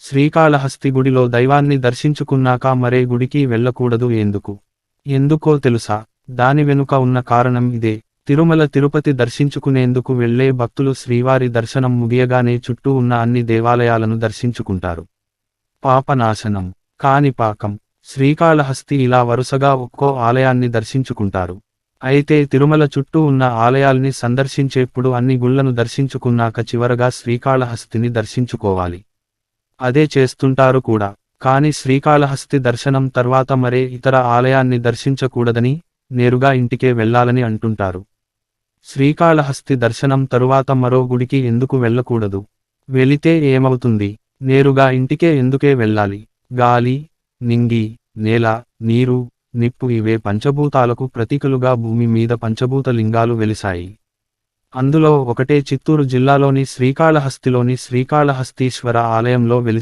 శ్రీకాళహస్తి గుడిలో దైవాన్ని దర్శించుకున్నాక మరే గుడికి వెళ్ళకూడదు ఎందుకో తెలుసా? దాని వెనుక ఉన్న కారణం ఇదే. తిరుమల తిరుపతి దర్శించుకునేందుకు వెళ్లే భక్తులు శ్రీవారి దర్శనం ముగియగానే చుట్టూ ఉన్న అన్ని దేవాలయాలను దర్శించుకుంటారు. పాపనాశనం, కాణిపాకం, శ్రీకాళహస్తి ఇలా వరుసగా ఒక్కో ఆలయాన్ని దర్శించుకుంటారు. అయితే తిరుమల చుట్టూ ఉన్న ఆలయాల్ని సందర్శించేప్పుడు అన్ని గుళ్లను దర్శించుకున్నాక చివరగా శ్రీకాళహస్తిని దర్శించుకోవాలి. అదే చేస్తుంటారు కూడా. కాని శ్రీకాళహస్తి దర్శనం తర్వాత మరే ఇతర ఆలయాన్ని దర్శించకూడదని, నేరుగా ఇంటికే వెళ్లాలని అంటుంటారు. శ్రీకాళహస్తి దర్శనం తరువాత మరో గుడికి ఎందుకు వెళ్ళకూడదు? వెళితే ఏమవుతుంది? నేరుగా ఇంటికే ఎందుకే వెళ్ళాలి? గాలి, నింగి, నేల, నీరు, నిప్పు ఇవే పంచభూతాలకు ప్రతీకలుగా భూమి మీద పంచభూత లింగాలు వెలిశాయి. అందులో ఒకటే చిత్తూరు జిల్లాలోని శ్రీకాళహస్తిలోని శ్రీకాళహస్తీశ్వర ఆలయంలో వెలిసిన